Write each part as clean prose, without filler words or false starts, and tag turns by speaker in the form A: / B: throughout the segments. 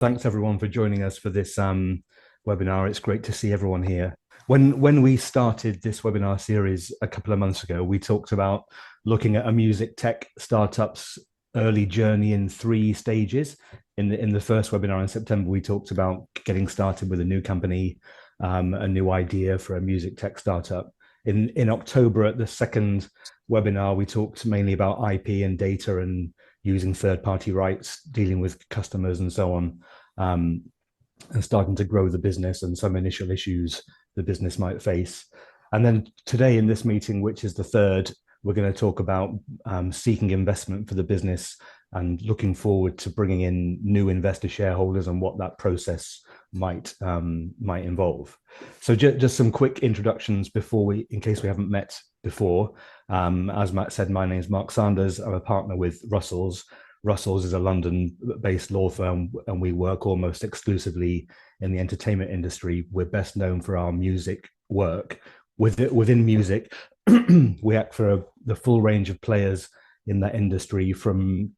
A: Thanks everyone for joining us for this webinar. It's great to see everyone here. When we started this webinar series a couple of months ago, we talked about looking at a music tech startup's early journey in 3 stages. In the first webinar in September, we talked about getting started with a new company, a new idea for a music tech startup. In October, at the second webinar, we talked mainly about IP and data and using third-party rights, dealing with customers and so on, and starting to grow the business and some initial issues the business might face. And then today in this meeting, which is the third, we're going to talk about seeking investment for the business and looking forward to bringing in new investor shareholders and what that process might involve. So just some quick introductions in case we haven't met before. As Matt said, my name is Mark Sanders. I'm a partner with Russells. Russells is a London-based law firm, and we work almost exclusively in the entertainment industry. We're best known for our music work. Within music, we act for the full range of players in that industry, from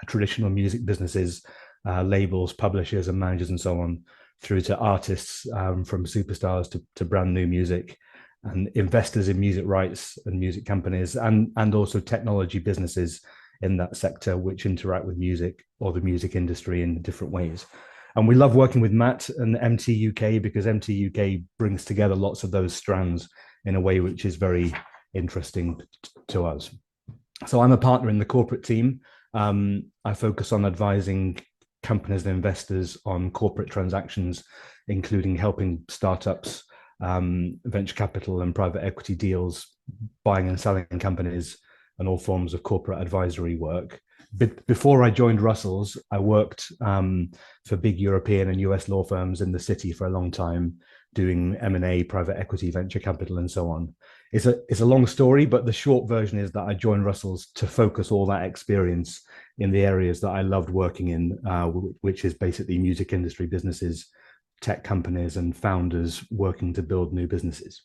A: traditional music businesses, labels, publishers, and managers, and so on, through to artists, from superstars to brand new music, and investors in music rights and music companies, and also technology businesses in that sector, which interact with music or the music industry in different ways. And we love working with Matt and MTUK because MTUK brings together lots of those strands in a way which is very interesting to us. So I'm a partner in the corporate team. I focus on advising companies and investors on corporate transactions, including helping startups, venture capital and private equity deals, buying and selling companies, and all forms of corporate advisory work. Before I joined Russells, I worked for big European and US law firms in the city for a long time, doing M&A, private equity, venture capital, and so on. It's a long story, but the short version is that I joined Russells to focus all that experience in the areas that I loved working in, which is basically music industry businesses, tech companies, and founders working to build new businesses.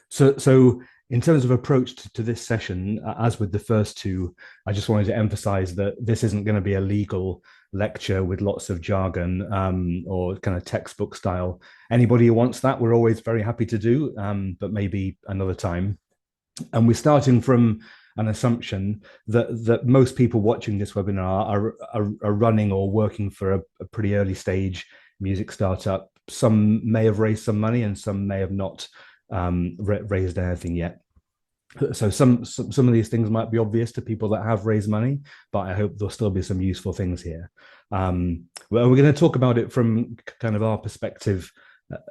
A: So in terms of approach to this session, as with the first two, I just wanted to emphasize that this isn't going to be a legal lecture with lots of jargon or kind of textbook style. Anybody who wants that, we're always very happy to do, but maybe another time. And we're starting from an assumption that most people watching this webinar are running or working for a pretty early stage music startup. Some may have raised some money and some may have not raised anything yet. So some of these things might be obvious to people that have raised money, but I hope there'll still be some useful things here. Well, we're going to talk about it from kind of our perspective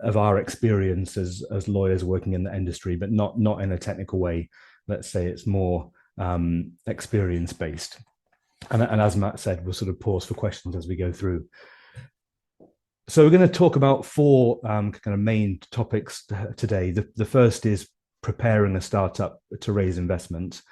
A: of our experience as lawyers working in the industry, but not in a technical way. Let's say it's more experience based. And as Matt said, we'll sort of pause for questions as we go through. So we're going to talk about four kind of main topics today. The first is preparing a startup to raise investment.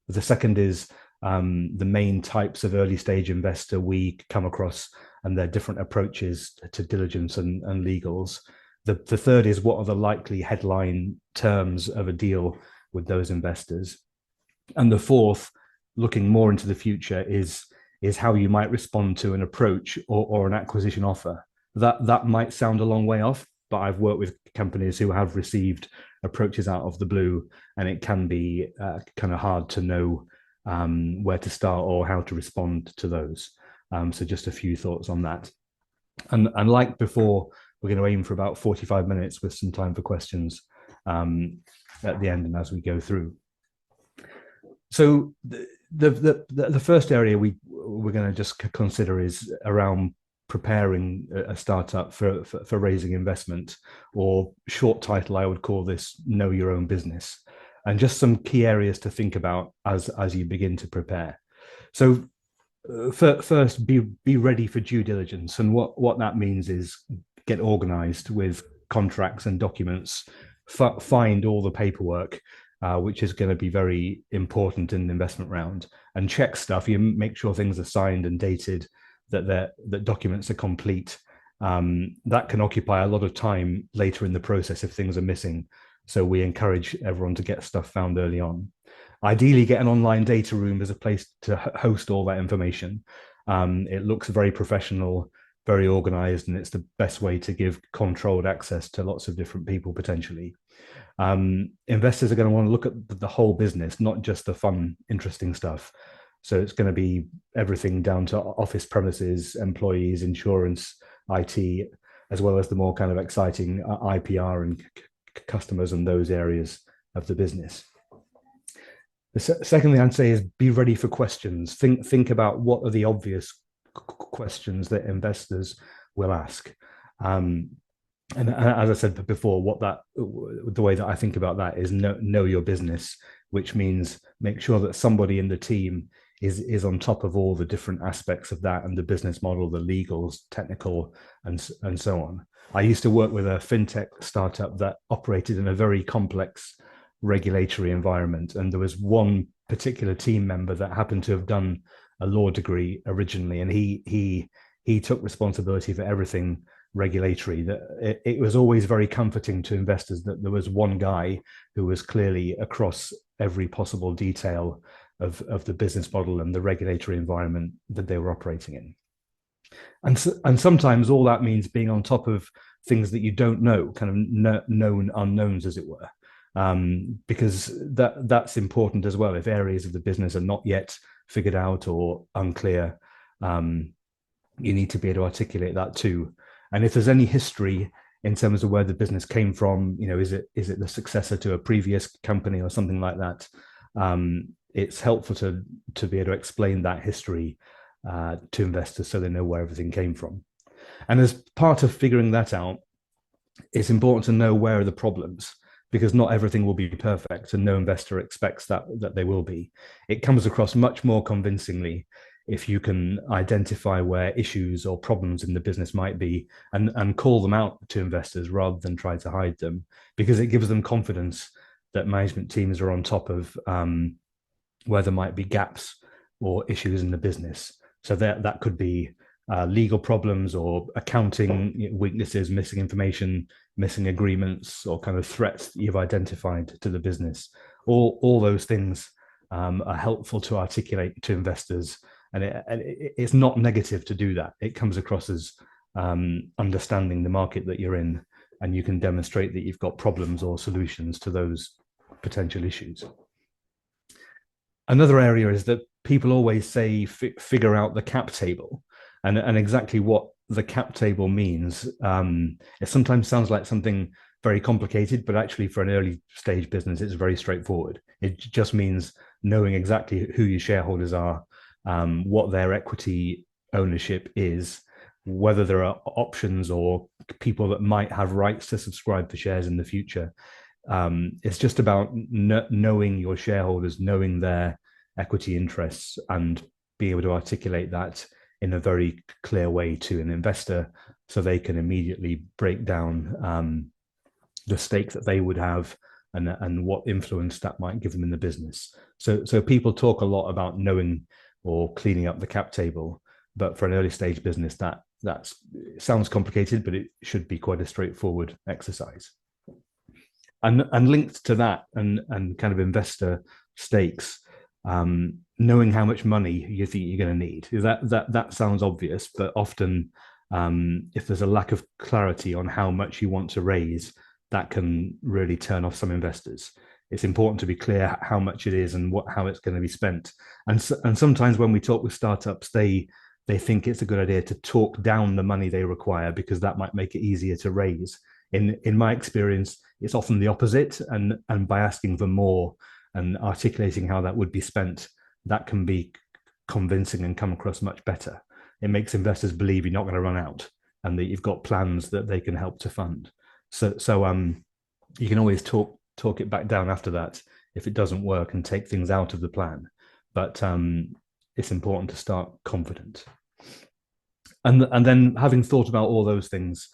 A: The second is the main types of early stage investor we come across and their different approaches to diligence and legals. The third is what are the likely headline terms of a deal with those investors. And the fourth, looking more into the future, is how you might respond to an approach or an acquisition offer. That might sound a long way off, but I've worked with companies who have received approaches out of the blue, and it can be kind of hard to know where to start or how to respond to those. So just a few thoughts on that. And like before, we're going to aim for about 45 minutes with some time for questions at the end and as we go through. So the first area we're going to just consider is around preparing a startup for raising investment, or short title, I would call this know your own business, and just some key areas to think about as you begin to prepare. So first, be ready for due diligence. And what that means is get organized with contracts and documents, find all the paperwork, which is going to be very important in the investment round, and check stuff. You make sure things are signed and dated, that documents are complete. That can occupy a lot of time later in the process if things are missing. So we encourage everyone to get stuff found early on. Ideally, get an online data room as a place to host all that information. It looks very professional. very organized, and it's the best way to give controlled access to lots of different people potentially. Investors are going to want to look at the whole business, not just the fun, interesting stuff. So it's going to be everything down to office premises, employees, insurance, IT, as well as the more kind of exciting IPR and customers and those areas of the business. The second thing I'd say is be ready for questions. Think about what are the obvious questions that investors will ask. And as I said before, the way that I think about that is know your business, which means make sure that somebody in the team is on top of all the different aspects of that and the business model, the legals, technical, and so on. I used to work with a fintech startup that operated in a very complex regulatory environment, and there was one particular team member that happened to have done a law degree originally, and he took responsibility for everything regulatory. That it was always very comforting to investors that there was one guy who was clearly across every possible detail of the business model and the regulatory environment that they were operating in. And sometimes all that means being on top of things that you don't know, kind of known unknowns, as it were, because that's important as well. If areas of the business are not yet figured out or unclear, you need to be able to articulate that too. And if there's any history in terms of where the business came from, is it the successor to a previous company or something like that? It's helpful to be able to explain that history to investors so they know where everything came from. And as part of figuring that out, it's important to know where are the problems, because not everything will be perfect and no investor expects that they will be. It comes across much more convincingly if you can identify where issues or problems in the business might be and call them out to investors rather than try to hide them, because it gives them confidence that management teams are on top of where there might be gaps or issues in the business. So that could be legal problems or accounting weaknesses, missing information, missing agreements, or kind of threats that you've identified to the business. All those things are helpful to articulate to investors. And it's not negative to do that. It comes across as understanding the market that you're in, and you can demonstrate that you've got problems or solutions to those potential issues. Another area is that people always say figure out the cap table, and exactly what the cap table means. It sometimes sounds like something very complicated, but actually for an early stage business, it's very straightforward. It just means knowing exactly who your shareholders are, what their equity ownership is, whether there are options or people that might have rights to subscribe for shares in the future. It's just about knowing your shareholders, knowing their equity interests, and be able to articulate that in a very clear way to an investor so they can immediately break down the stake that they would have and what influence that might give them in the business. So people talk a lot about knowing or cleaning up the cap table, but for an early stage business, that sounds complicated, but it should be quite a straightforward exercise. And linked to that and kind of investor stakes, knowing how much money you think you're going to need. That sounds obvious, but often if there's a lack of clarity on how much you want to raise, that can really turn off some investors. It's important to be clear how much it is and how it's going to be spent. And sometimes when we talk with startups, they think it's a good idea to talk down the money they require because that might make it easier to raise. In my experience, it's often the opposite, and by asking for more and articulating how that would be spent, that can be convincing and come across much better. It makes investors believe you're not going to run out and that you've got plans that they can help to fund. So you can always talk it back down after that if it doesn't work and take things out of the plan. But it's important to start confident. And then having thought about all those things,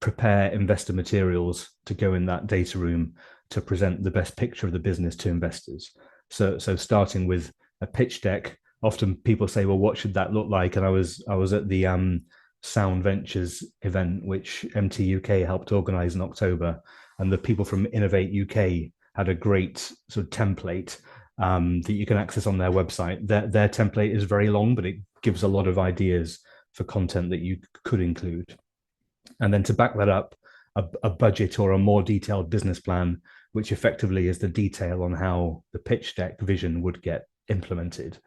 A: prepare investor materials to go in that data room to present the best picture of the business to investors. So starting with a pitch deck. Often people say, well, what should that look like? And I was at the Sound Ventures event, which MTUK helped organize in October. And the people from Innovate UK had a great sort of template that you can access on their website. Their template is very long, but it gives a lot of ideas for content that you could include. And then to back that up, a budget or a more detailed business plan, which effectively is the detail on how the pitch deck vision would get implemented.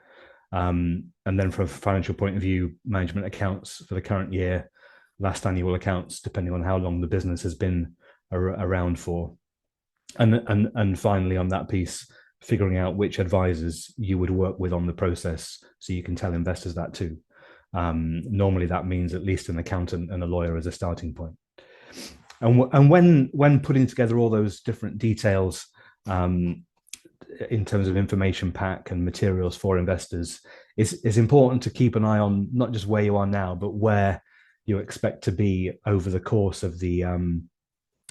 A: And then from a financial point of view, management accounts for the current year, last annual accounts, depending on how long the business has been around for. And finally, on that piece, figuring out which advisors you would work with on the process so you can tell investors that too. Normally that means at least an accountant and a lawyer as a starting point. And when putting together all those different details in terms of information pack and materials for investors, it's important to keep an eye on not just where you are now, but where you expect to be over the course of the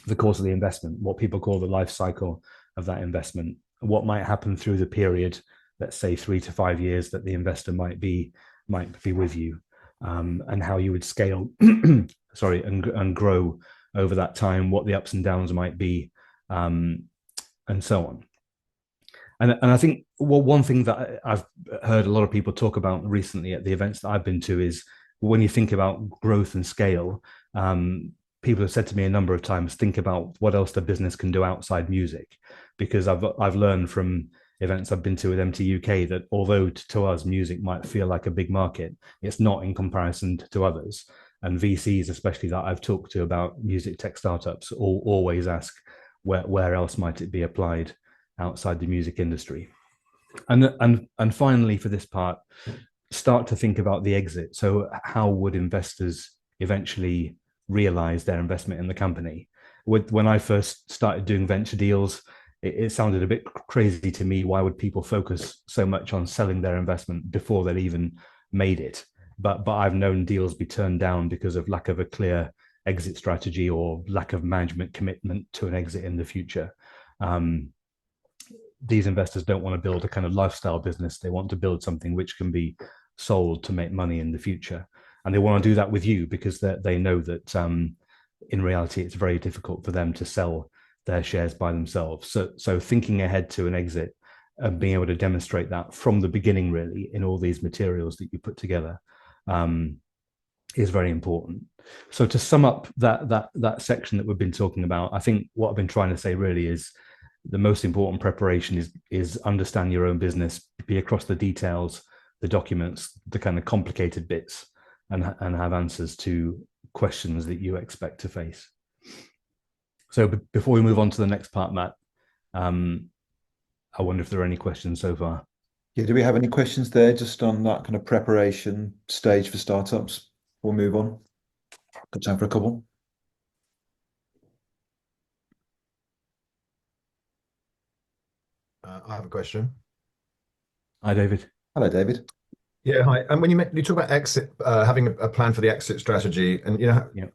A: investment, what people call the life cycle of that investment, what might happen through the period, let's say 3 to 5 years that the investor might be with you, and how you would scale, and grow over that time, what the ups and downs might be, and so on. And I think one thing that I've heard a lot of people talk about recently at the events that I've been to is when you think about growth and scale, people have said to me a number of times, think about what else the business can do outside music, because I've learned from events I've been to with MTUK that although to us music might feel like a big market, it's not in comparison to others. And VCs, especially that I've talked to about music tech startups, always ask where else might it be applied outside the music industry. And finally, for this part, start to think about the exit. So how would investors eventually realize their investment in the company? When I first started doing venture deals, it sounded a bit crazy to me. Why would people focus so much on selling their investment before they'd even made it? But I've known deals be turned down because of lack of a clear exit strategy or lack of management commitment to an exit in the future. These investors don't want to build a kind of lifestyle business. They want to build something which can be sold to make money in the future. And they want to do that with you because they know that in reality, it's very difficult for them to sell their shares by themselves. So thinking ahead to an exit and being able to demonstrate that from the beginning, really, in all these materials that you put together, is very important. So to sum up that section that we've been talking about, I think what I've been trying to say really is the most important preparation is understand your own business, be across the details, the documents, the kind of complicated bits, and have answers to questions that you expect to face. So before we move on to the next part, Matt, I wonder if there are any questions so far.
B: Yeah, do we have any questions there just on that kind of preparation stage for startups? We'll move on. Got time for a couple.
C: I have a question.
A: Hi, David.
B: Hello, David.
C: Yeah, hi. And when you talk about exit, having a plan for the exit strategy, and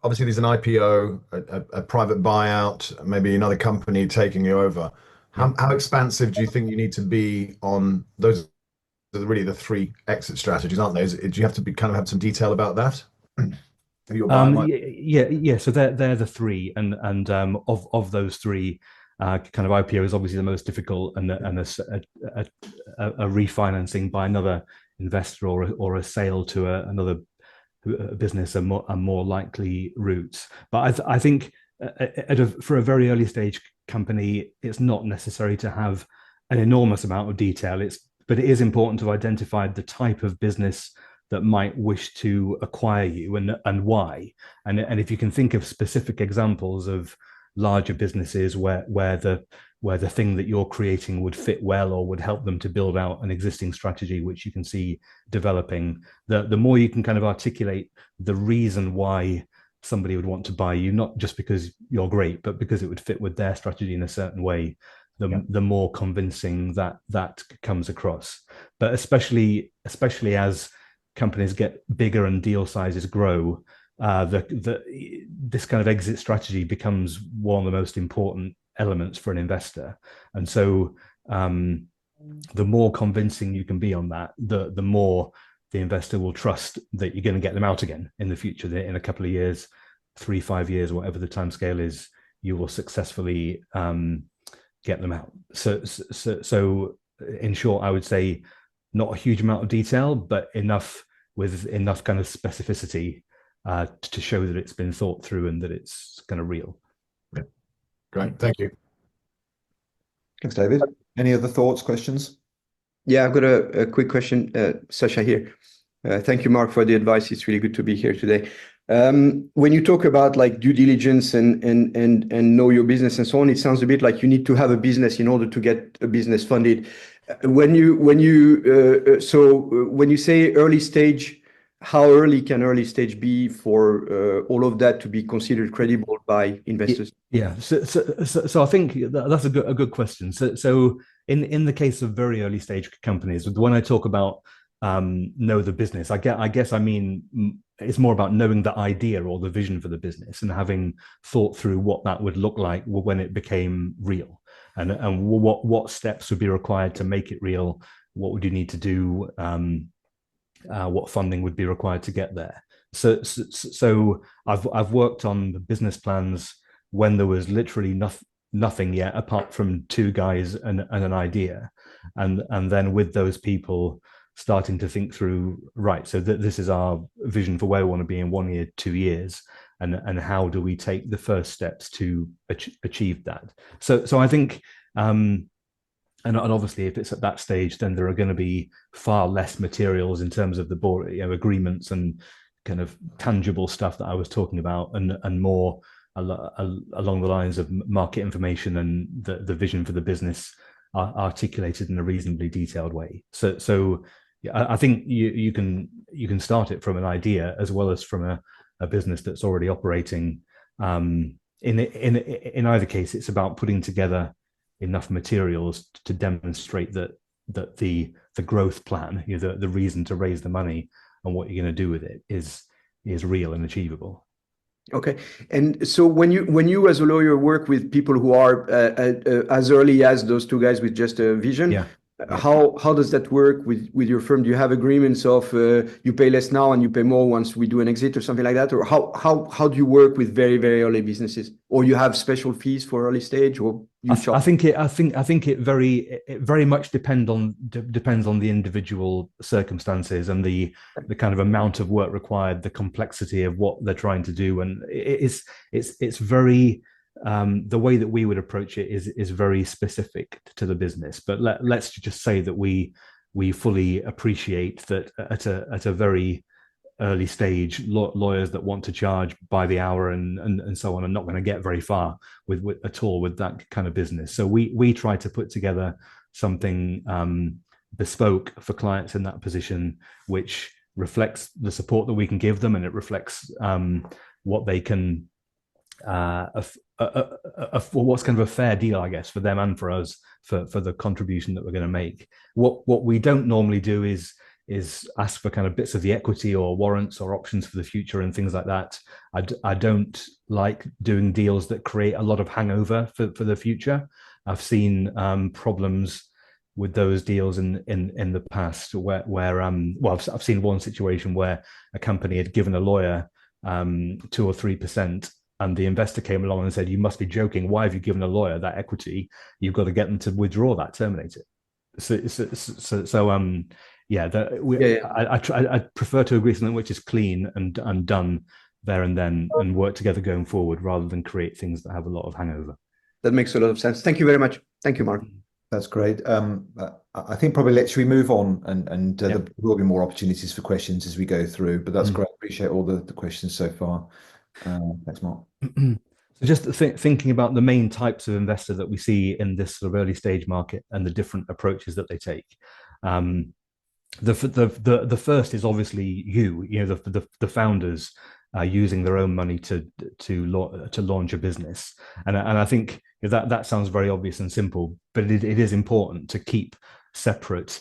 C: obviously there's an IPO, a private buyout, maybe another company taking you over. How expansive do you think you need to be on those? Are really the 3 exit strategies, aren't they? Do you have to have some detail about that?
A: Yeah. So they're the 3, and of those 3. Kind of IPO is obviously the most difficult, and a refinancing by another investor or a sale to another business are more likely routes. But I think for a very early stage company, it's not necessary to have an enormous amount of detail. But it is important to identify the type of business that might wish to acquire you and why. And if you can think of specific examples of larger businesses where the thing that you're creating would fit well or would help them to build out an existing strategy which you can see developing, the more you can kind of articulate the reason why somebody would want to buy you, not just because you're great, but because it would fit with their strategy in a certain way, the more convincing that comes across. But especially as companies get bigger and deal sizes grow, this kind of exit strategy becomes one of the most important elements for an investor. And so the more convincing you can be on that, the more the investor will trust that you're going to get them out again in the future, that in a couple of years, 3-5 years, whatever the timescale is, you will successfully get them out. So in short, I would say not a huge amount of detail, but enough with enough kind of specificity to show that it's been thought through and that it's kind of real.
C: Yeah. Great, thank you.
B: Thanks, David. Any other thoughts, questions?
D: Yeah, I've got a quick question, Sasha here. Thank you, Mark, for the advice. It's really good to be here today. When you talk about like due diligence and know your business and so on, it sounds a bit like you need to have a business in order to get a business funded. When you say early stage, how early can early stage be for all of that to be considered credible by investors?
A: Yeah, so I think that's a good question. So in the case of very early stage companies, when I talk about know the business, I guess I mean it's more about knowing the idea or the vision for the business and having thought through what that would look like when it became real, and what steps would be required to make it real. What would you need to do? What funding would be required to get there? So I've worked on the business plans when there was literally nothing yet apart from two guys and an idea, and then with those people starting to think through, right, so this is our vision for where we want to be in 1 year, 2 years, and how do we take the first steps to achieve that. So I think and obviously, if it's at that stage, then there are going to be far less materials in terms of the board, agreements and kind of tangible stuff that I was talking about, and more along the lines of market information and the vision for the business articulated in a reasonably detailed way. So yeah, I think you can start it from an idea as well as from a business that's already operating. In either case, it's about putting together enough materials to demonstrate that the growth plan, the reason to raise the money and what you're going to do with it is real and achievable.
D: Okay, and so when you as a lawyer work with people who are as early as those two guys with just a vision,
A: yeah.
D: How does that work with your firm? Do you have agreements of you pay less now and you pay more once we do an exit or something like that? Or how do you work with very, very early businesses? Or you have special fees for early stage, or you
A: I think it very much depends on the individual circumstances and the kind of amount of work required, the complexity of what they're trying to do, and it's very the way that we would approach it is very specific to the business. But let's just say that we fully appreciate that at a very early stage, lawyers that want to charge by the hour and so on are not going to get very far with that kind of business. So we try to put together something bespoke for clients in that position, which reflects the support that we can give them, and it reflects what they can what's kind of a fair deal, I guess, for them and for us for the contribution that we're going to make. What we don't normally do is ask for kind of bits of the equity or warrants or options for the future and things like that. I don't like doing deals that create a lot of hangover for the future. I've seen problems with those deals in the past where I've seen one situation where a company had given a lawyer 2 or 3%, and the investor came along and said, "You must be joking. Why have you given a lawyer that equity? You've got to get them to withdraw that, terminate it." I prefer to agree something which is clean and done there and then, and work together going forward, rather than create things that have a lot of hangover.
D: That makes a lot of sense. Thank you very much. Thank you, Mark.
B: That's great. I think probably should we move on, and there will be more opportunities for questions as we go through, but that's great. Appreciate all the questions so far. Thanks, Mark.
A: So just thinking about the main types of investor that we see in this sort of early stage market and the different approaches that they take. The first is obviously the founders using their own money to launch a business, and I think that sounds very obvious and simple, but it is important to keep separate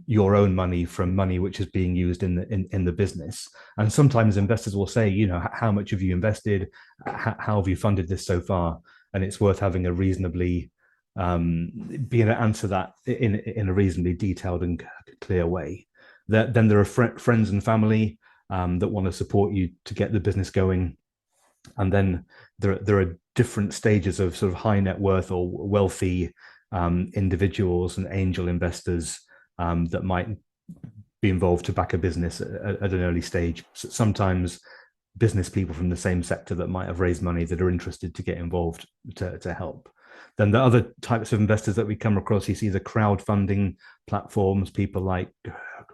A: your own money from money which is being used in the business. And sometimes investors will say, how much have you invested? How have you funded this so far? And it's worth having a reasonably being able to answer that in a reasonably detailed and clear way. Then there are friends and family that want to support you to get the business going. And then there are different stages of sort of high net worth or wealthy individuals and angel investors that might be involved to back a business at an early stage. Sometimes business people from the same sector that might have raised money that are interested to get involved to help. Then the other types of investors that we come across, you see the crowdfunding platforms, people like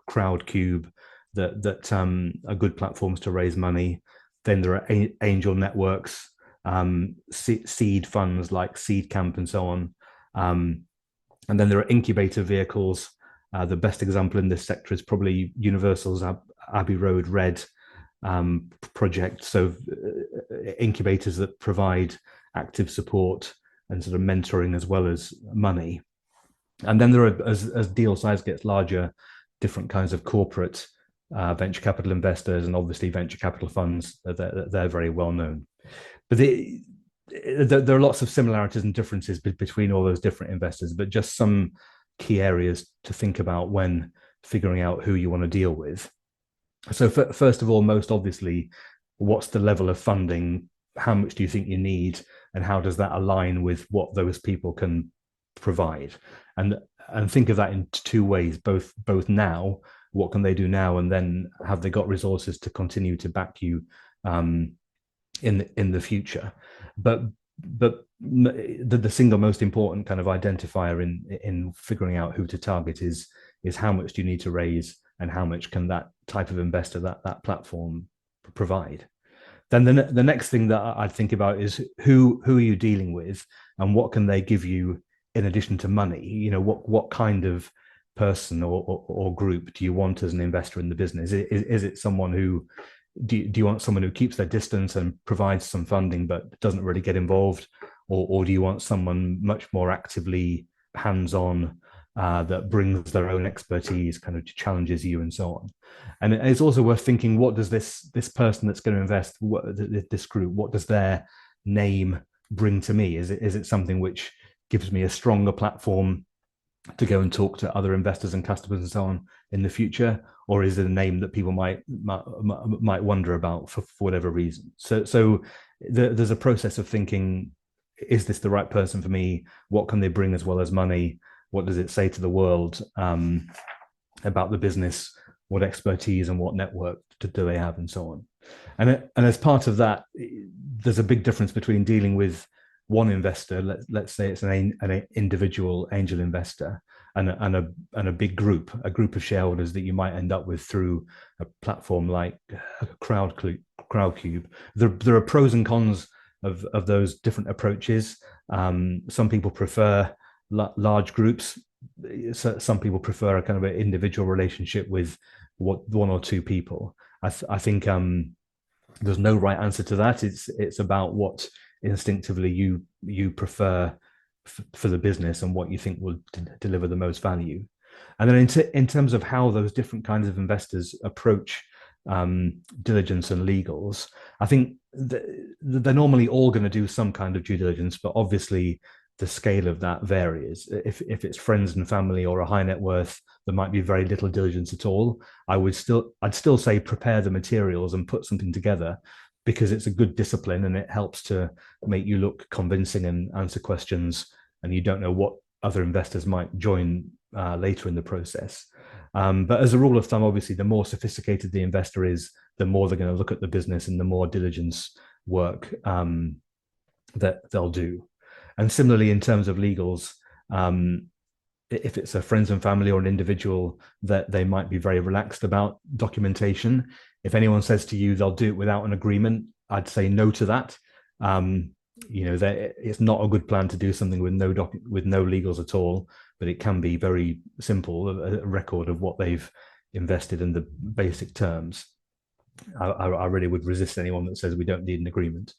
A: Crowdcube that are good platforms to raise money. Then there are angel networks, seed funds like Seed Camp and so on. And then there are incubator vehicles. The best example in this sector is probably Universal's Abbey Road Red project. So incubators that provide active support and sort of mentoring as well as money. And then there are, as deal size gets larger, different kinds of corporate venture capital investors, and obviously venture capital funds. They're very well known. But there are lots of similarities and differences between all those different investors, but just some key areas to think about when figuring out who you want to deal with. So first of all, most obviously, what's the level of funding? How much do you think you need? And how does that align with what those people can provide? And think of that in two ways, both now, what can they do now? And then have they got resources to continue to back you in the future? But the single most important kind of identifier in figuring out who to target is how much do you need to raise, and how much can that type of investor, that platform provide. Then the next thing that I'd think about is who are you dealing with, and what can they give you in addition to money? You know, what kind of person or group do you want as an investor in the business? Is it someone who do you want someone who keeps their distance and provides some funding but doesn't really get involved, or do you want someone much more actively hands-on that brings their own expertise, kind of challenges you and so on? And it's also worth thinking, what does this person that's going to invest, this group, what does their name bring to me? Is it something which gives me a stronger platform to go and talk to other investors and customers and so on in the future, or is it a name that people might wonder about for whatever reason? So there's a process of thinking, is this the right person for me? What can they bring as well as money? What does it say to the world about the business? What expertise and what network do they have, and so on? And as part of that, there's a big difference between dealing with one investor, let's say it's an individual angel investor, and a big group, of shareholders that you might end up with through a platform like Crowdcube. There are pros and cons of those different approaches. Some people prefer large groups. Some people prefer a kind of an individual relationship with one or two people. I think there's no right answer to that. It's about what instinctively you prefer for the business and what you think will deliver the most value. And then in terms of how those different kinds of investors approach diligence and legals, I think they're normally all going to do some kind of due diligence, but obviously the scale of that varies. If it's friends and family or a high net worth, there might be very little diligence at all. I'd still say prepare the materials and put something together, because it's a good discipline and it helps to make you look convincing and answer questions, and you don't know what other investors might join later in the process. But as a rule of thumb, obviously, the more sophisticated the investor is, the more they're going to look at the business and the more diligence work that they'll do. And similarly, in terms of legals, if it's a friends and family or an individual, that they might be very relaxed about documentation. If anyone says to you they'll do it without an agreement, I'd say no to that. It's not a good plan to do something with no legals at all, but it can be very simple, a record of what they've invested in the basic terms. I really would resist anyone that says we don't need an agreement.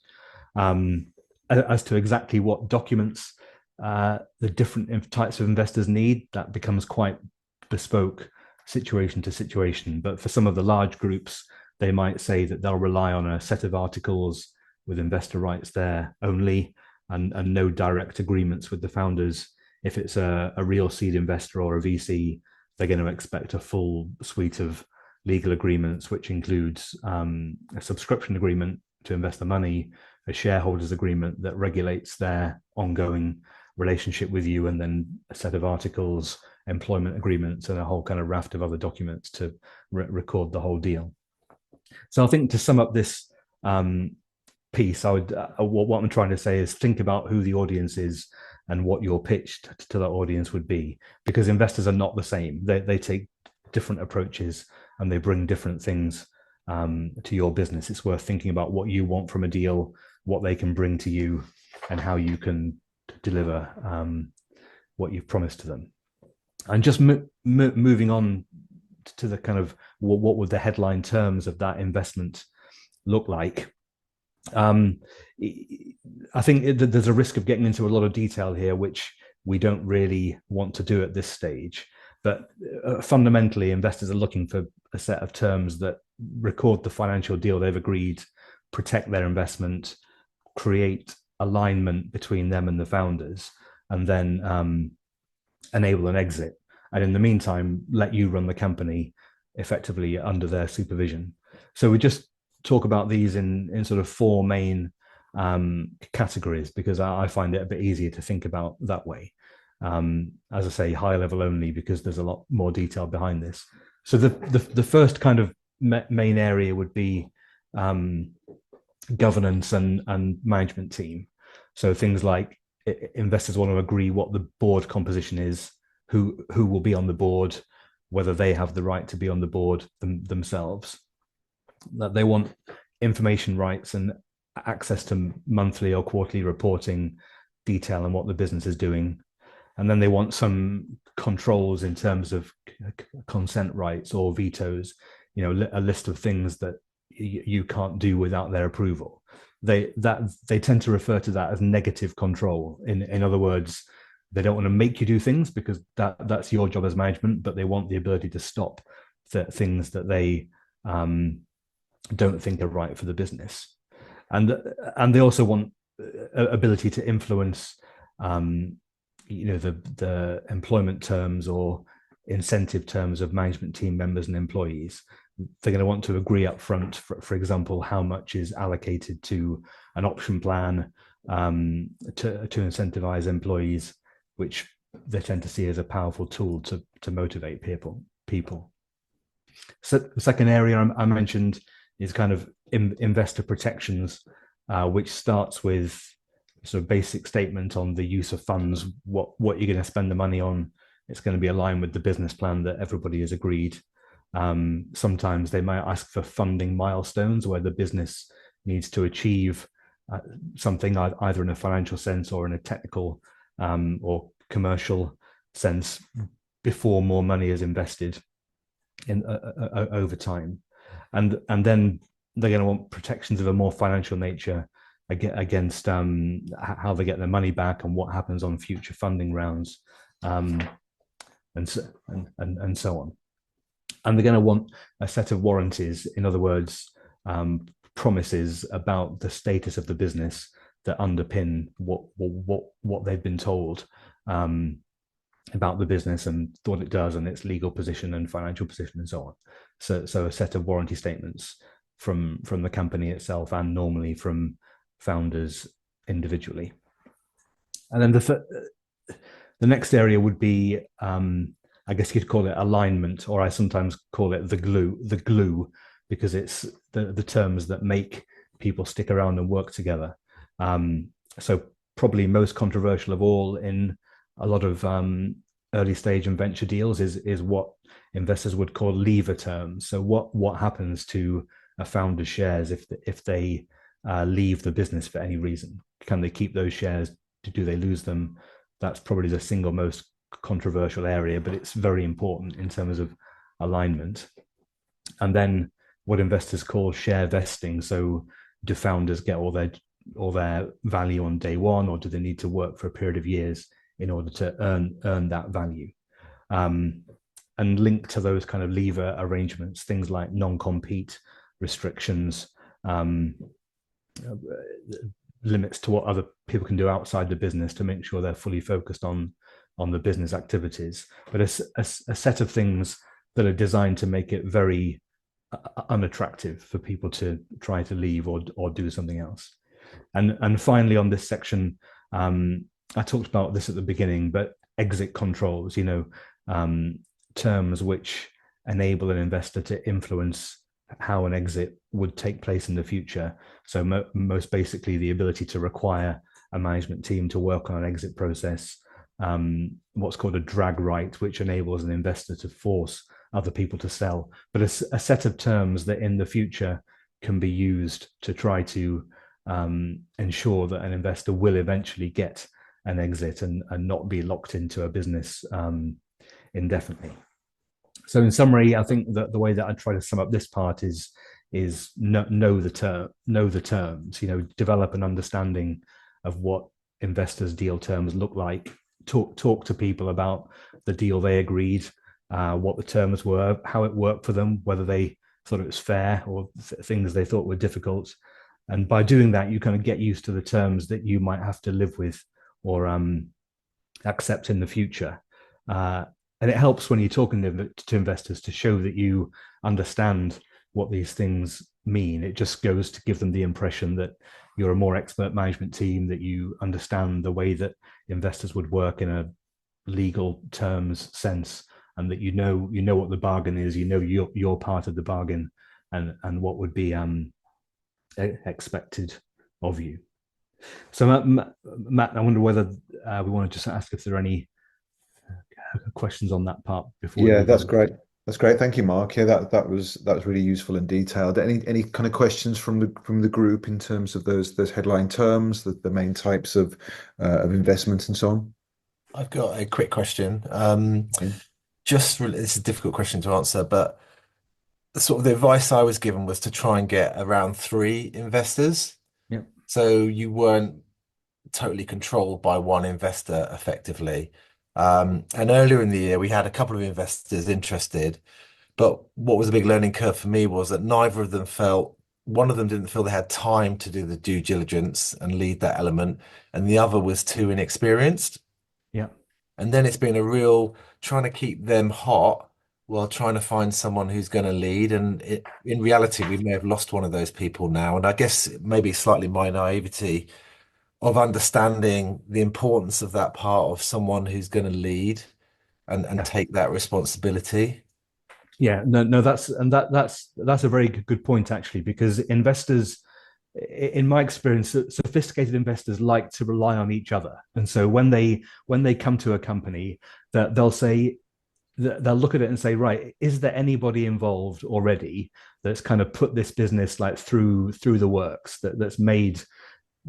A: As to exactly what documents the different types of investors need, that becomes quite bespoke situation to situation. But for some of the large groups, they might say that they'll rely on a set of articles with investor rights there only, and no direct agreements with the founders. If it's a real seed investor or a VC, they're going to expect a full suite of legal agreements, which includes a subscription agreement to invest the money, a shareholders agreement that regulates their ongoing relationship with you, and then a set of articles, employment agreements and a whole kind of raft of other documents to record the whole deal. So I think to sum up this piece, I would what I'm trying to say is think about who the audience is and what your pitch to that audience would be, because investors are not the same. They take different approaches and they bring different things to your business. It's worth thinking about what you want from a deal, what they can bring to you, and how you can deliver what you've promised to them. And just moving on to the kind of what would the headline terms of that investment look like. I think there's a risk of getting into a lot of detail here, which we don't really want to do at this stage. But fundamentally, investors are looking for a set of terms that record the financial deal they've agreed, protect their investment, create alignment between them and the founders, and then enable an exit. And in the meantime, let you run the company effectively under their supervision. So we just talk about these in sort of four main categories, because I find it a bit easier to think about that way. As I say, high level only, because there's a lot more detail behind this. So the first kind of main area would be governance and management team. So things like investors want to agree what the board composition is, who will be on the board, whether they have the right to be on the board themselves. That they want information rights and access to monthly or quarterly reporting detail on what the business is doing. And then they want some controls in terms of consent rights or vetoes, a list of things that you can't do without their approval. They tend to refer to that as negative control. In other words, they don't want to make you do things because that's your job as management, but they want the ability to stop things that they don't think are right for the business. And they also want ability to influence the employment terms or incentive terms of management team members and employees. They're going to want to agree up front, for example, how much is allocated to an option plan to incentivize employees, which they tend to see as a powerful tool to motivate people. So the second area I mentioned is kind of investor protections, which starts with sort of basic statement on the use of funds, what you're going to spend the money on. It's going to be aligned with the business plan that everybody has agreed. Sometimes they might ask for funding milestones where the business needs to achieve something either in a financial sense or in a technical or commercial sense before more money is invested in over time. And then they're going to want protections of a more financial nature against how they get their money back and what happens on future funding rounds, and so on. And they're going to want a set of warranties, in other words, promises about the status of the business that underpin what they've been told about the business and what it does and its legal position and financial position and so on. So a set of warranty statements from the company itself and normally from founders individually. And then the next area would be, I guess you'd call it alignment, or I sometimes call it the glue, because it's the terms that make people stick around and work together. So probably most controversial of all in a lot of early stage and venture deals is what investors would call leaver terms. So what happens to a founder's shares if they leave the business for any reason? Can they keep those shares? Do they lose them? That's probably the single most controversial area, but it's very important in terms of alignment. And then what investors call share vesting. So do founders get all their value on day one, or do they need to work for a period of years in order to earn that value? And linked to those kind of lever arrangements, things like non-compete restrictions, limits to what other people can do outside the business to make sure they're fully focused on the business activities, but a set of things that are designed to make it very unattractive for people to try to leave or do something else. And finally, on this section, I talked about this at the beginning, but exit controls. terms which enable an investor to influence how an exit would take place in the future. So most basically, the ability to require a management team to work on an exit process, what's called a drag right, which enables an investor to force other people to sell, but a set of terms that in the future can be used to try to ensure that an investor will eventually get an exit and not be locked into a business indefinitely. So in summary, I think that the way that I try to sum up this part is know the terms, develop an understanding of what investors' deal terms look like, talk to people about the deal they agreed, what the terms were, how it worked for them, whether they thought it was fair or things they thought were difficult. And by doing that, you kind of get used to the terms that you might have to live with or accept in the future. And it helps when you're talking to investors to show that you understand what these things mean. It just goes to give them the impression that you're a more expert management team, that you understand the way that investors would work in a legal terms sense, and that you know what the bargain is, you're part of the bargain, and what would be expected of you. So Matt, I wonder whether we want to just ask if there are any questions on that part before.
B: Yeah, that's great. That's great. Thank you, Mark. Yeah, that was really useful and detailed. Any kind of questions from the group in terms of those headline terms, the main types of investments and so on?
E: I've got a quick question. It's a difficult question to answer, but the advice I was given was to try and get around 3 investors.
A: Yeah.
E: So you weren't totally controlled by one investor effectively. And earlier in the year, we had a couple of investors interested, but what was a big learning curve for me was that one of them didn't feel they had time to do the due diligence and lead that element, and the other was too inexperienced.
A: Yeah.
E: And then it's been a real trying to keep them hot while trying to find someone who's going to lead. And in reality, we may have lost one of those people now. And I guess maybe slightly my naivety of understanding the importance of that part of someone who's going to lead and take that responsibility.
A: Yeah, no, that's a very good point, actually, because investors, in my experience, sophisticated investors like to rely on each other. And so when they come to a company, that they'll look at it and say, right, is there anybody involved already that's kind of put this business like through the works, that's made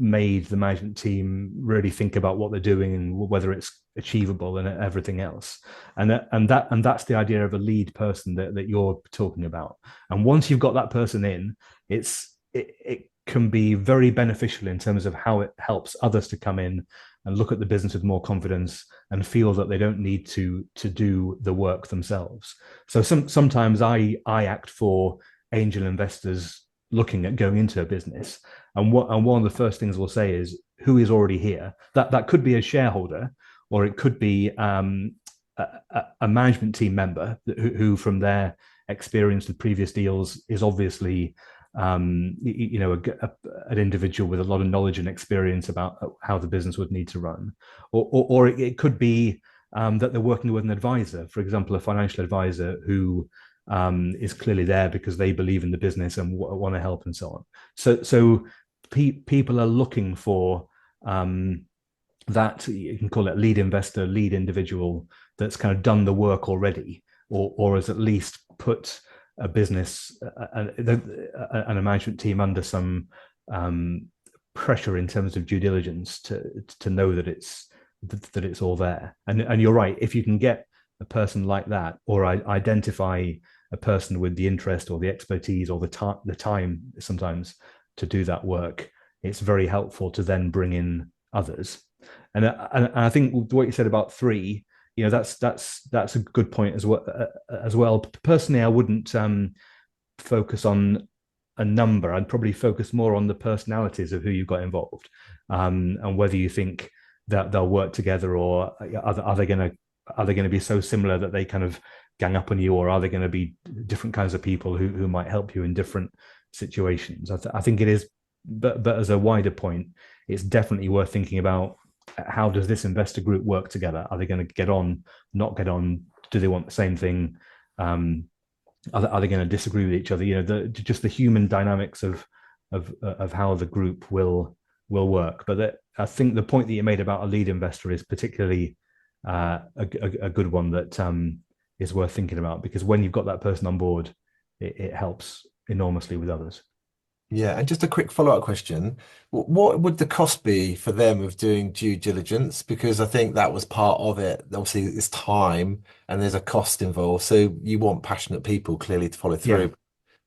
A: the management team really think about what they're doing and whether it's achievable and everything else. And that's the idea of a lead person that you're talking about. And once you've got that person in, it can be very beneficial in terms of how it helps others to come in and look at the business with more confidence and feel that they don't need to do the work themselves. So sometimes I act for angel investors looking at going into a business, and one of the first things we'll say is who is already here. That could be a shareholder, or it could be a management team member who from their experience with previous deals is obviously an individual with a lot of knowledge and experience about how the business would need to run, or it could be that they're working with an advisor, for example, a financial advisor who is clearly there because they believe in the business and want to help and so on. So people are looking for that, you can call it lead investor, lead individual that's kind of done the work already, or has at least put a business and a management team under some pressure in terms of due diligence to know that it's all there. And you're right, if you can get a person like that, or identify a person with the interest or the expertise or the time sometimes to do that work, it's very helpful to then bring in others. And I think what you said about 3, that's a good point as well. Personally, I wouldn't focus on a number. I'd probably focus more on the personalities of who you've got involved, and whether you think that they'll work together, or are they going to be so similar that they kind of gang up on you, or are they going to be different kinds of people who might help you in different situations? I think it is, but as a wider point, it's definitely worth thinking about how does this investor group work together? Are they going to get on, not get on? Do they want the same thing? Are they going to disagree with each other? You know, just the human dynamics of how the group will work. But I think the point that you made about a lead investor is particularly a good one that is worth thinking about, because when you've got that person on board, it helps enormously with others.
E: Yeah, and just a quick follow-up question. What would the cost be for them of doing due diligence? Because I think that was part of it. Obviously, it's time and there's a cost involved. So you want passionate people clearly to follow
A: Yeah.
E: through.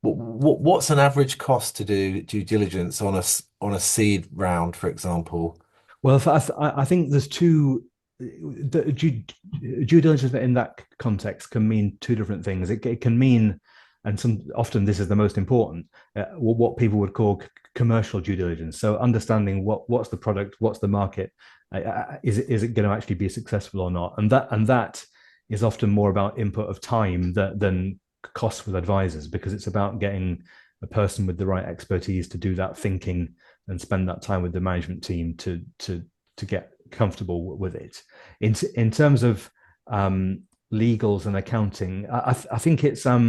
E: What's an average cost to do due diligence on a seed round, for example?
A: Well, I think there's two. The due diligence in that context can mean two different things. It can mean, and often this is the most important, what people would call commercial due diligence. So understanding what's the product, what's the market, is it going to actually be successful or not, and that is often more about input of time than costs with advisors, because it's about getting a person with the right expertise to do that thinking and spend that time with the management team to get comfortable with it. In terms of legals and accounting, I think it's I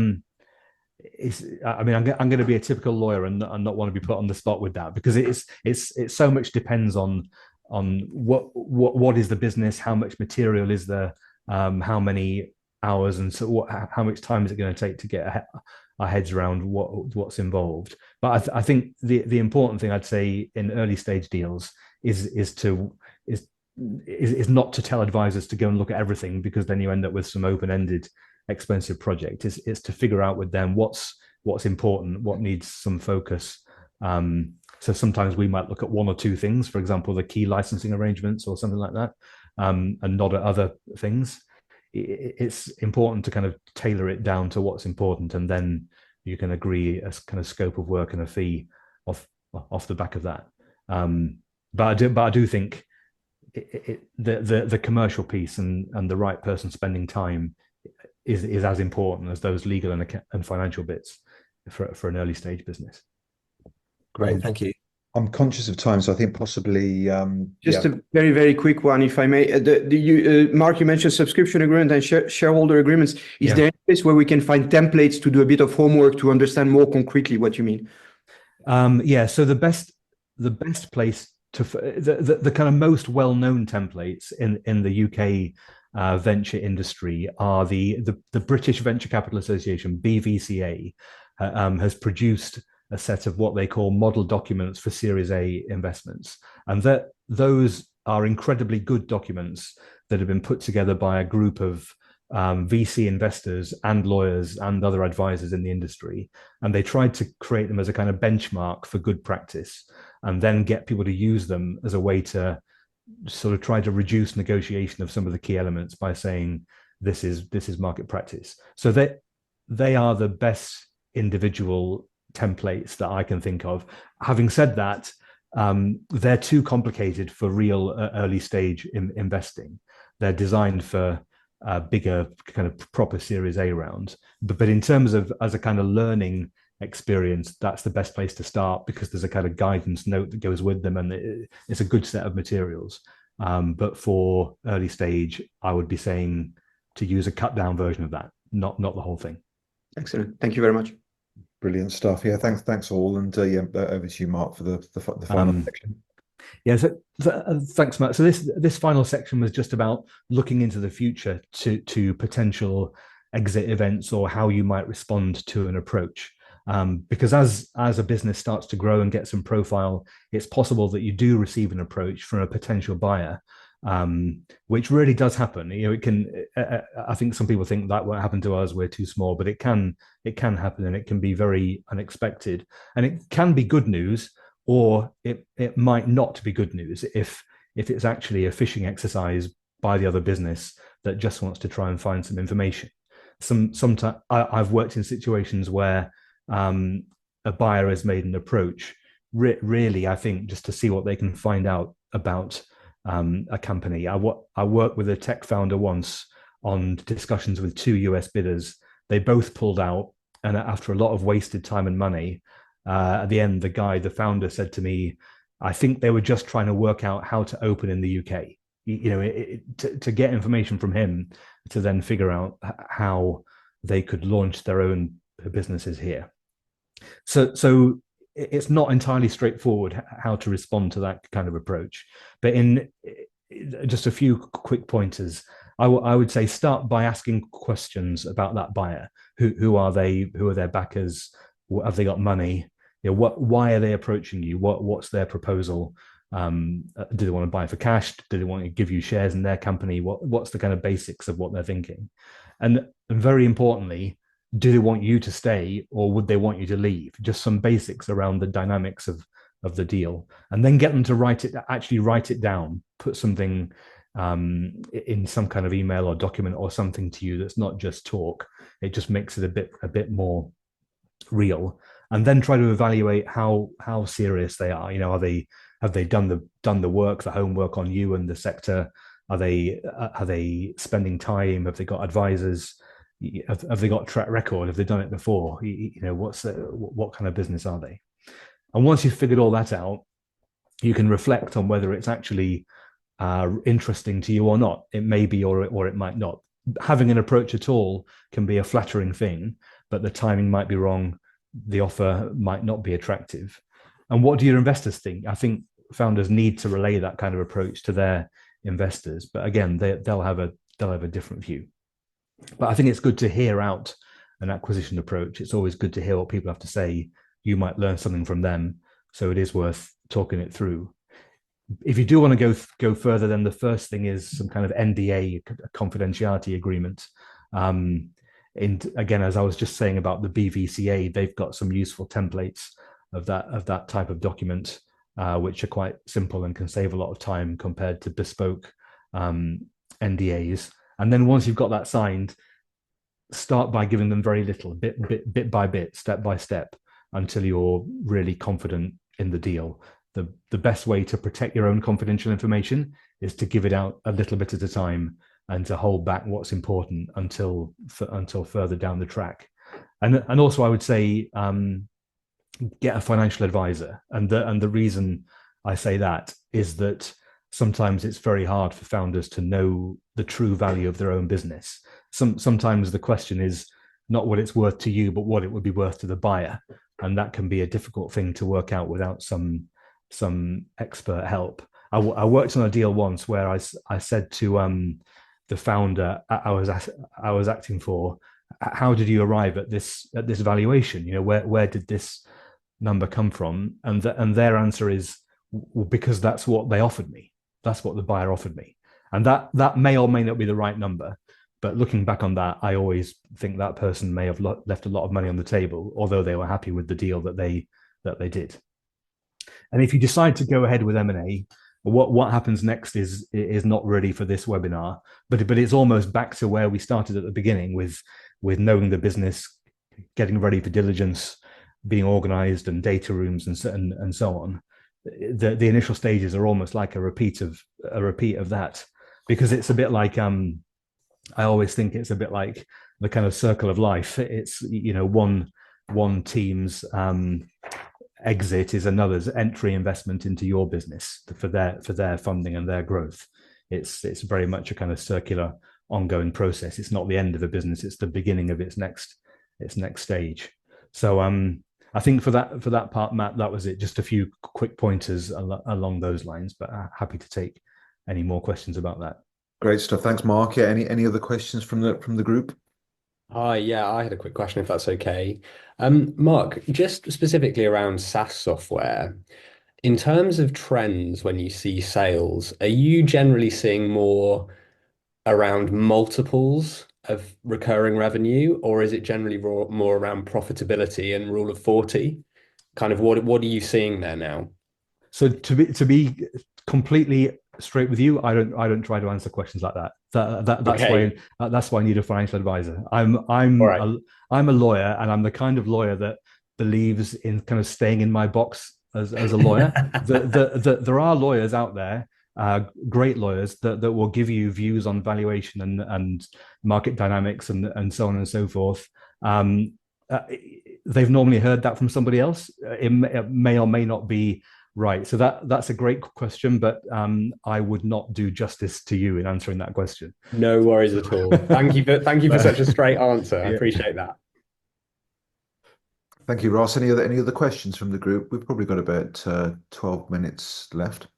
A: mean, I'm going to be a typical lawyer and not want to be put on the spot with that, because it's so much depends on what is the business, how much material is there, how many hours, and so how much time is it going to take to get our heads around what's involved. But I think the important thing I'd say in early stage deals is not to tell advisors to go and look at everything, because then you end up with some open-ended expensive project. Is to figure out with them what's important, what needs some focus. So sometimes we might look at one or two things, for example, the key licensing arrangements or something like that, and not at other things. It's important to kind of tailor it down to what's important, and then you can agree a kind of scope of work and a fee off the back of that. But I do think the commercial piece and the right person spending time is as important as those legal and financial bits for an early stage business.
E: Great, thank you.
B: I'm conscious of time, so I think possibly
D: just a very, very quick one, if I may. Mark, you mentioned subscription agreement and shareholder agreements. Is there a place where we can find templates to do a bit of homework to understand more concretely what you mean?
A: So the best place to the kind of most well-known templates in the UK venture industry are the British Venture Capital Association, BVCA, has produced a set of what they call model documents for Series A investments, and those are incredibly good documents that have been put together by a group of VC investors and lawyers and other advisors in the industry, and they tried to create them as a kind of benchmark for good practice, and then get people to use them as a way to sort of try to reduce negotiation of some of the key elements by saying this is market practice. So they are the best individual templates that I can think of. Having said that, they're too complicated for real early stage investing. They're designed for bigger kind of proper Series A round. But in terms of as a kind of learning experience, that's the best place to start, because there's a kind of guidance note that goes with them, and it's a good set of materials. But for early stage, I would be saying to use a cut down version of that, not the whole thing.
D: Excellent. Thank you very much.
B: Brilliant stuff. Yeah, thanks all, and over to you, Mark, for the final section.
A: Yeah, so thanks, Matt. So this final section was just about looking into the future to potential exit events, or how you might respond to an approach. Because as a business starts to grow and get some profile, it's possible that you do receive an approach from a potential buyer, which really does happen. You know, it can. I think some people think that won't happen to us, we're too small, but it can happen, and it can be very unexpected, and it can be good news, or it might not be good news if it's actually a phishing exercise by the other business that just wants to try and find some information. Sometimes I've worked in situations where a buyer has made an approach, really, I think, just to see what they can find out about a company. I worked with a tech founder once on discussions with two US bidders. They both pulled out, and after a lot of wasted time and money, at the end, the founder said to me, I think they were just trying to work out how to open in the UK. to get information from him to then figure out how they could launch their own businesses here. So it's not entirely straightforward how to respond to that kind of approach. But in just a few quick pointers, I would say start by asking questions about that buyer. Who are they? Who are their backers? Have they got money? Why are they approaching you? What's their proposal? Do they want to buy for cash? Do they want to give you shares in their company? What's the kind of basics of what they're thinking? And very importantly, do they want you to stay or would they want you to leave? Just some basics around the dynamics of the deal, and then get them to actually write it down, put something in some kind of email or document or something to you that's not just talk. It just makes it a bit more real. And then try to evaluate how serious they are. Have they done the work, the homework on you and the sector? Are they spending time? Have they got advisors? Have they got track record? Have they done it before? What kind of business are they? And once you've figured all that out, you can reflect on whether it's actually interesting to you or not. It may be, or it might not. Having an approach at all can be a flattering thing, but the timing might be wrong. The offer might not be attractive. And what do your investors think? I think founders need to relay that kind of approach to their investors, but again, they'll have a different view. But I think it's good to hear out an acquisition approach. It's always good to hear what people have to say. You might learn something from them, so it is worth talking it through. If you do want to go further, then the first thing is some kind of NDA, confidentiality agreement. And again, as I was just saying about the BVCA, they've got some useful templates of that type of document, which are quite simple and can save a lot of time compared to bespoke NDAs. And then once you've got that signed, start by giving them very little, bit by bit, step by step, until you're really confident in the deal. The best way to protect your own confidential information is to give it out a little bit at a time and to hold back what's important until further down the track. And also I would say get a financial advisor. And the reason I say that is that sometimes it's very hard for founders to know the true value of their own business. Sometimes the question is not what it's worth to you, but what it would be worth to the buyer. And that can be a difficult thing to work out without some expert help. I worked on a deal once where I said to the founder I was acting for, how did you arrive at this valuation? Where did this number come from? And their answer is, well, because that's what they offered me. That's what the buyer offered me. And that may or may not be the right number. But looking back on that, I always think that person may have left a lot of money on the table, although they were happy with the deal that they did. And if you decide to go ahead with M&A, what happens next is not really for this webinar, but it's almost back to where we started at the beginning with knowing the business, getting ready for diligence, being organized, and data rooms and so on. The initial stages are almost like a repeat of that, because it's a bit like I always think it's a bit like the kind of circle of life. It's one team's exit is another's entry investment into your business for their funding and their growth. It's very much a kind of circular, ongoing process. It's not the end of a business; it's the beginning of its next stage. So I think for that part, Matt, that was it. Just a few quick pointers along those lines, but happy to take any more questions about that.
B: Great stuff. Thanks, Mark. Yeah, any other questions from the group?
F: Yeah, I had a quick question, if that's okay. Mark, just specifically around SaaS software, in terms of trends when you see sales, are you generally seeing more around multiples of recurring revenue, or is it generally more around profitability and Rule of 40? Kind of what are you seeing there now?
A: So to be completely straight with you, I don't try to answer questions like that. That's why I need a financial advisor. I'm a lawyer, and I'm the kind of lawyer that believes in kind of staying in my box as a lawyer. There are lawyers out there, great lawyers that will give you views on valuation and market dynamics and so on and so forth. They've normally heard that from somebody else. It may or may not be Right. So that's a great question, but I would not do justice to you in answering that question.
F: No worries at all. Thank you for such a straight answer. I
A: Yeah.
F: appreciate that.
B: Thank you, Ross. Any other questions from the group? We've probably got about 12 minutes left.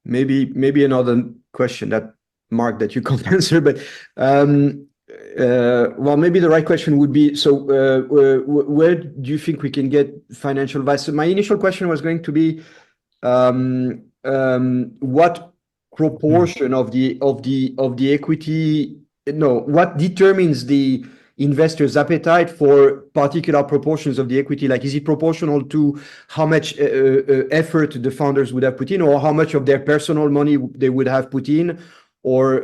D: Maybe another question that, Mark, that you can't answer, but well, maybe the right question would be, so where do you think we can get financial advice? So my initial question was going to be, what proportion of the equity, no, what determines the investors' appetite for particular proportions of the equity? Like, is it proportional to how much effort the founders would have put in, or how much of their personal money they would have put in? Or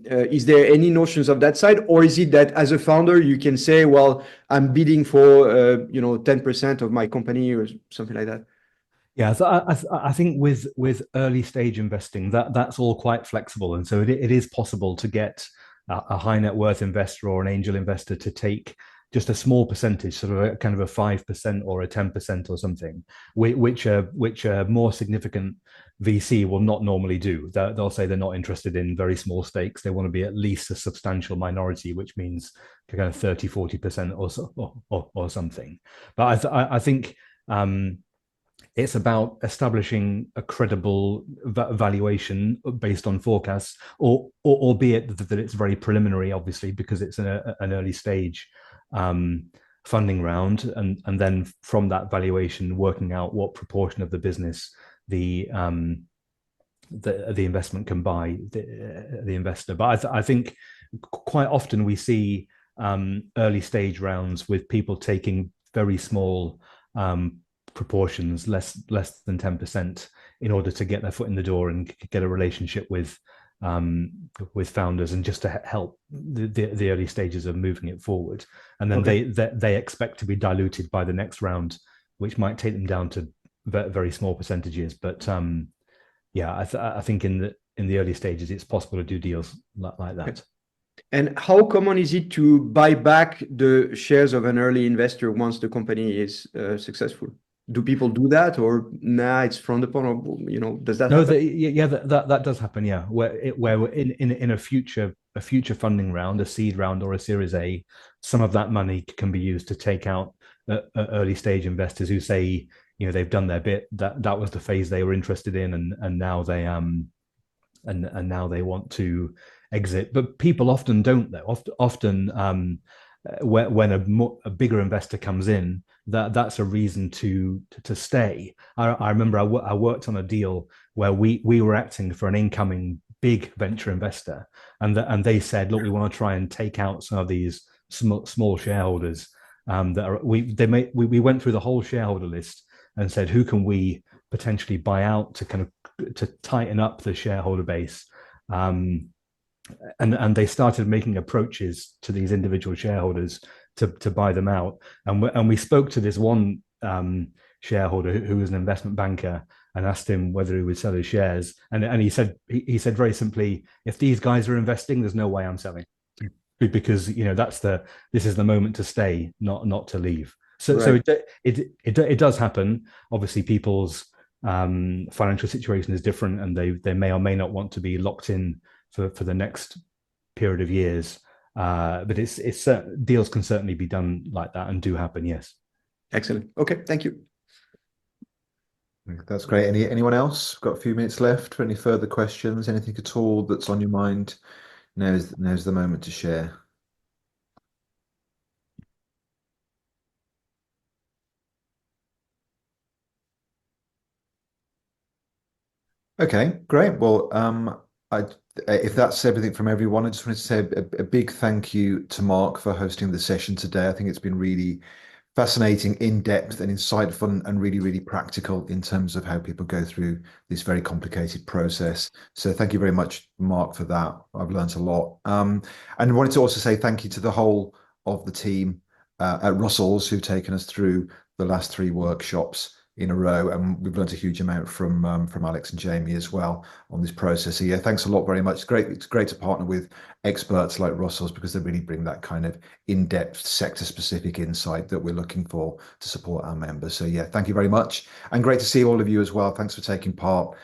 D: is there any notions of that side? Or is it that as a founder, you can say, well, I'm bidding for 10% of my company or something like that?
A: Yeah, so I think with early stage investing, that's all quite flexible, and so it is possible to get a high net worth investor or an angel investor to take just a small percentage, sort of a kind of a 5% or a 10% or something, which a more significant VC will not normally do. They'll say they're not interested in very small stakes. They want to be at least a substantial minority, which means kind of 30-40% or so, or something. But I think it's about establishing a credible valuation based on forecasts, or albeit that it's very preliminary, obviously, because it's an early stage funding round, and then from that valuation, working out what proportion of the business the investment can buy the investor. But I think quite often we see early stage rounds with people taking very small proportions, less than 10%, in order to get their foot in the door and get a relationship with founders, and just to help the early stages of moving it forward. And then they expect to be diluted by the next round, which might take them down to very small percentages. But yeah, I think in the early stages, it's possible to do deals like that.
D: And how common is it to buy back the shares of an early investor once the company is successful? Do people do that, or it's frowned upon, or does that happen?
A: That does happen. Yeah, where in a future funding round, a seed round or a Series A, some of that money can be used to take out early stage investors who say, they've done their bit, that was the phase they were interested in, and now they and now they want to exit. But people often don't, though. Often when a bigger investor comes in, that's a reason to stay. I remember I worked on a deal where we were acting for an incoming big venture investor, and they said, look, we want to try and take out some of these small shareholders we went through the whole shareholder list and said, who can we potentially buy out to tighten up the shareholder base. And they started making approaches to these individual shareholders to buy them out. And we spoke to this one shareholder who was an investment banker, and asked him whether he would sell his shares. And he said very simply, if these guys are investing, there's no way I'm selling, because this is the moment to stay, not to leave. So
D: Right.
A: so it does happen. Obviously, people's financial situation is different, and they may or may not want to be locked in for the next period of years. But it's deals can certainly be done like that, and do happen. Yes.
D: Excellent. Okay, thank you.
B: That's great. Anyone else? Got a few minutes left for any further questions? Anything at all that's on your mind? Now's the moment to share. Okay, great. Well, if that's everything from everyone, I just wanted to say a big thank you to Mark for hosting the session today. I think it's been really fascinating, in-depth and insightful, and really, really practical in terms of how people go through this very complicated process. So thank you very much, Mark, for that. I've learned a lot. And I wanted to also say thank you to the whole of the team at Russells who've taken us through the last 3 workshops. in a row, and we've learned a huge amount from Alex and Jamie as well on this process. So yeah, thanks a lot very much. It's great to partner with experts like Russells, because they really bring that kind of in-depth sector-specific insight that we're looking for to support our members. So yeah, thank you very much, and great to see all of you as well. Thanks for taking part